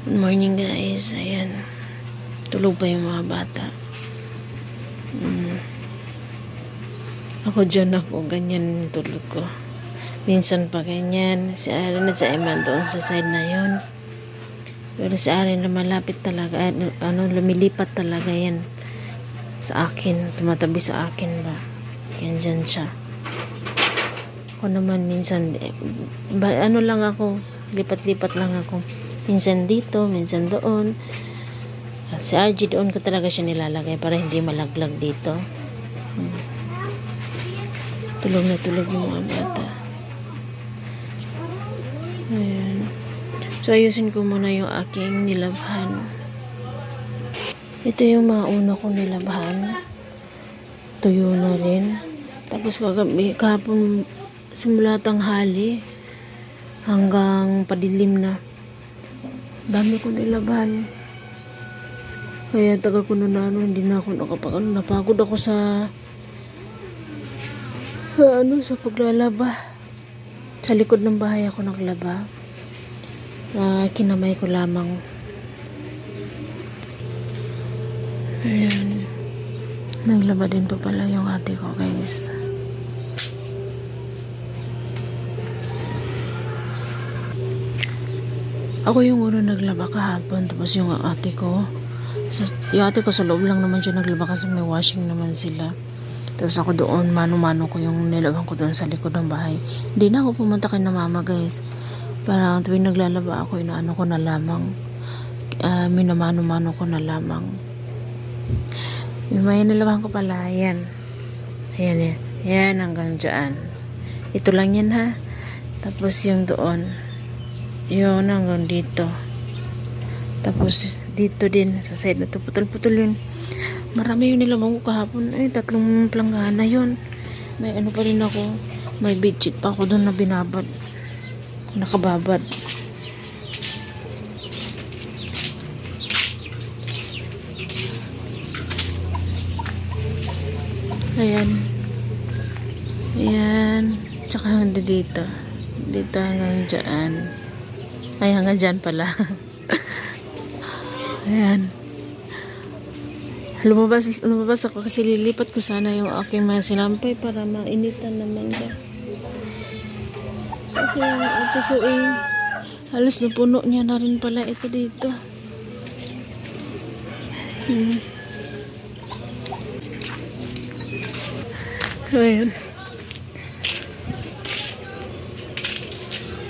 Good morning guys. Ayan. Tulog pa yung mga bata. Ako dyan ako. Ganyan tulog ko. Minsan pa ganyan. Si Aaron at si Eman doon sa side na yun. Pero si Aaron lumalapit talaga. Lumilipat talaga yan. Sa akin. Tumatabi sa akin ba. Yan dyan siya. Ako naman minsan. Lang ako. Lipat-lipat lang ako. Minsan dito, minsan doon. Si RG doon ko talaga siya nilalagay para hindi malaglag dito. Tulog na tulog yung mga bata. Ayan. So ayusin ko muna yung aking nilabhan. Ito yung mga una kong nilabhan. Tuyo na rin. Tapos kahapon simula tanghali hanggang padilim na. Dami ko nilabhan. Kaya tagal ko na hindi na ako napagod ako sa paglalaba. Sa likod ng bahay ako naglaba. Kinamay ko lamang. Ayan. Naglaba din pa pala yung ate ko, guys. Ako yung una naglaba kahapon, tapos yung ate ko. Yung ate ko sa loob lang naman siya naglaba kasi may washing naman sila. Tapos ako doon, mano-mano ko yung nilaban ko doon sa likod ng bahay. Hindi na ako pumunta kay na mama, guys. Parang tuwing naglalaba ako, inaano ko na lamang. Minamano-mano ko na lamang. Yung may nilaban ko pala, yan. Ayan yan. Yan hanggang dyan. Ito lang yan ha. Tapos yung doon. Yun hanggang dito. Tapos dito din sa side na to. Putol-putol yun. Marami yung nilamang ko kahapon. 3 planggana yun. May pa rin ako. May bedsheet pa ako doon na binabad. Nakababad. Ayan. Ayan. Tsaka hanggang dito. Dito hanggang dyan. Ay, hanggang dyan pala. Ayan. Lumabas ako kasi lilipat ko sana yung aking mga sinampay para mainitan naman ba. Kasi yung ate ko halos na puno niya na rin pala ito dito. So, ayan.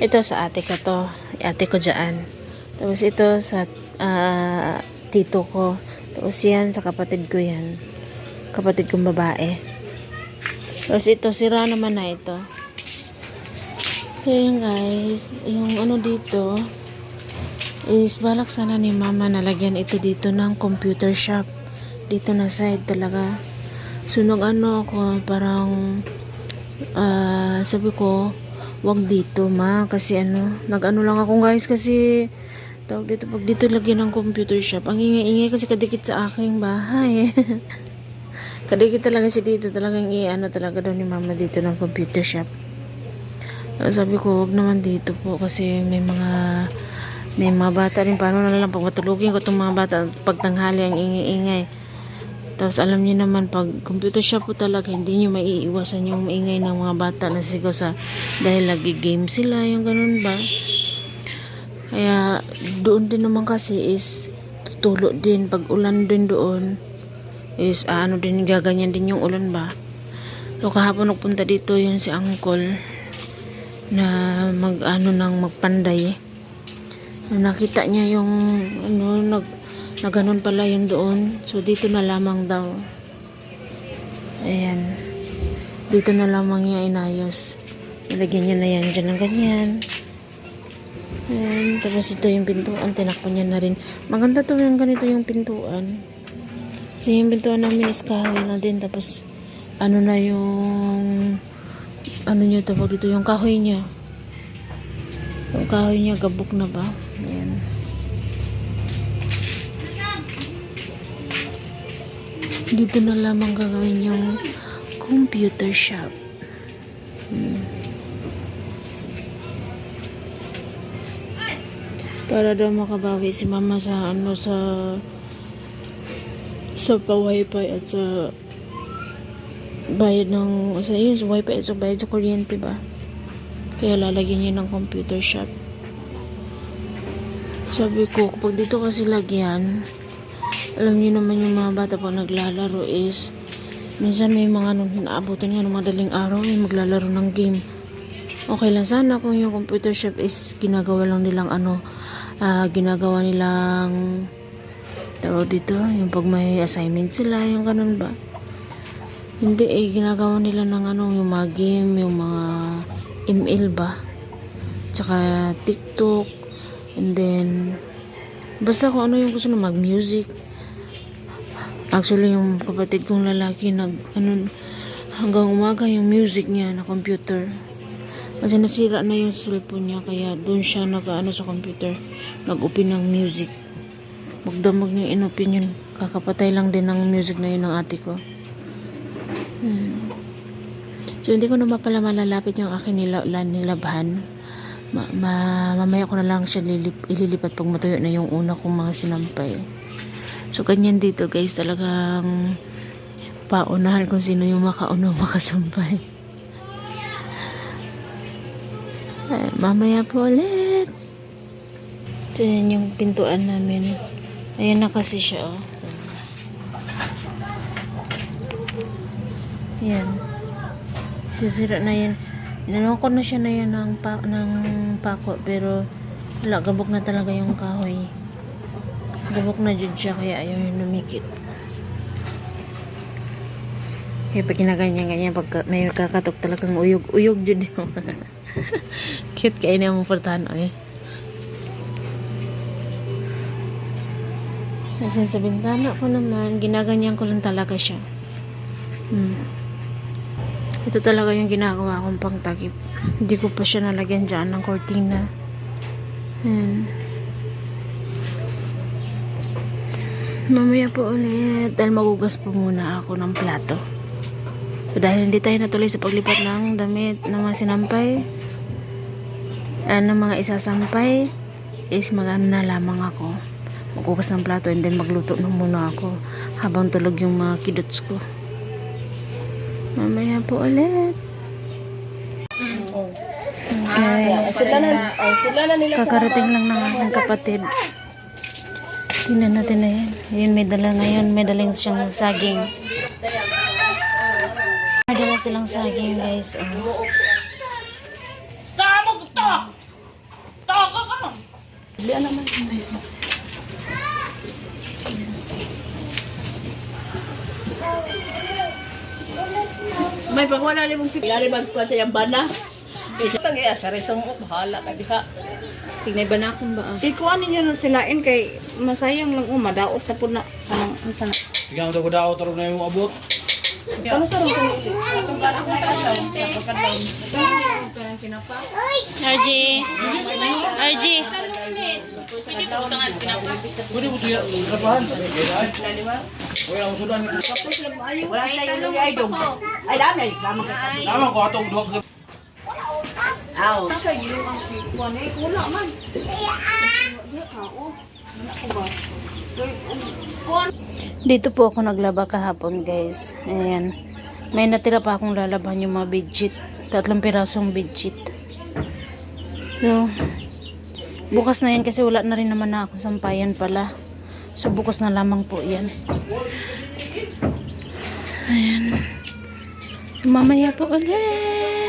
Ito sa ate ko to. Ate ko dyan. Tapos ito sa tito ko. Tapos yan sa kapatid ko yan. Kapatid kong babae. Tapos ito, sira naman na ito. Ayan guys. Yung dito is balak sana ni mama nalagyan ito dito ng computer shop. Dito na side talaga. So nung ako parang sabi ko wag dito ma. Kasi nag-ano lang ako guys kasi tawag dito, pag dito lagyan ng computer shop, ang ingay-ingay kasi kadikit sa aking bahay. Kadikit talaga siya dito, talagang talaga daw ni mama dito ng computer shop. Sabi ko, wag naman dito po kasi may mga bata rin. Paano na lang pag matulugin ko itong mga bata pag tanghali ang ingay-ingay. Tapos alam niyo naman pag computer shop po talaga, hindi niyo maiiwasan yung maingay ng mga bata na sigaw dahil lagi game sila, yung ganun ba. Kaya doon din naman kasi is tutulo din pag ulan din doon is din gaganyan din yung ulan ba. So kahapon nagpunta dito yun si uncle na magpanday. Nakita niya yung na ganun pala yun doon. So dito na lamang daw. Ayan. Dito na lamang niya inayos. Nilagyan niya na yan dyan ng ganyan. Ayan, tapos ito yung pintuan, tinakpan niya na rin. Maganda to yung ganito yung pintuan. Kasi yung pintuan namin is kahoy na din. Tapos, na yung niya tawag dito, yung kahoy niya. Yung kahoy niya, gabok na ba? Ayan. Dito na lamang gagawin yung computer shop. Para daw makabawi si mama sa ano sa pa-wifi at sa bayad ng sa yun sa wifi at sa bayad sa kuryente ba. Kaya lalagyan niya ng computer shop. Sabi ko, kapag dito kasi lagyan, alam niyo naman yung mga bata pag naglalaro is minsan may mga naabutan nga ng madaling araw ay maglalaro ng game. Okay lang sana kung yung computer shop is ginagawa lang nilang ginagawa nilang tawag dito, yung pag may assignment sila, yung ganun ba. Hindi ginagawa nila ng yung mga game, yung mga ML ba, tsaka TikTok, and then basta kung ano yung gusto na mag-music. Actually yung kapatid kong lalaki hanggang umaga yung music niya na computer kasi nasira na yung cellphone niya, kaya doon siya sa computer nag-open ng music. Magdamag niya in-open yun, kakapatay lang din ng music na yun ng ate ko. So hindi ko naman pala malalapit yung akin nilabhan. Mamaya ko na lang siya ililipat pag matuyo na yung una kong mga sinampay. So ganyan dito guys, talagang paunahan kung sino yung makauna makasampay. Mamaya po ulit. So yan yung pintuan namin. Ayan na kasi siya Yan. Sisira na yan. Inanong ko na siya na yan ng pako, pero wala, gabok na talaga yung kahoy. Gabok na dyan siya, kaya ayaw yung lumikit. Kaya pag kinaganyan-ganyan, pag may kakatok talagang uyog dyan yung cute kayo na mong portahan Kasi sa bintana ko naman, ginaganyan ko lang talaga siya. Ito talaga yung ginagawa kong pangtakip. Hindi ko pa siya nalagyan dyan ng cortina. Mamaya po ulit dahil magugas po muna ako ng plato. So, dahil hindi tayo natuloy sa paglipat ng damit ng mga sinampay, ng mga isasampay, is na lamang ako. Magugas ng plato and then magluto na muna ako habang tulog yung mga kidots ko. Mamaya po ulit. Guys, kakarating lang ng aking kapatid. Tingnan natin na yan. Ayun, may dala ngayon. May dalang siyang saging. May dala silang saging, guys. Sama ko to! Taka ka! Biyan naman. May pagwala ni mong pipilari magkuha sa yung bana. Kasi tangiya, sa resong mo, bahala ka diha. Tignay ba na akong ba? Ikuha ninyo na silain kay masayang lang madaot sa puna. Anong unsa na? Ikaw daw daw taro na yung abot. Kano sa ron kanili? Itong bana ko tayo, napakadlaw. RG! RG! Pwede mo siya rapahan. Wala mo sudan. Wala sa iyo ni ay dong. Ay dami, lamang ka. Tama ko atong duha ka. Aw. Kay iyo ang kuan ay wala man. Dito po ako naglaba kahapon, guys. Ayan. May natira pa akong lalaban yung mga bedsheet. 3 pirasong bedsheet. So, bukas na yan kasi wala na rin naman na akong sampayan pala. So, bukas na lamang po yan. Ayan. Mamaya po ulit.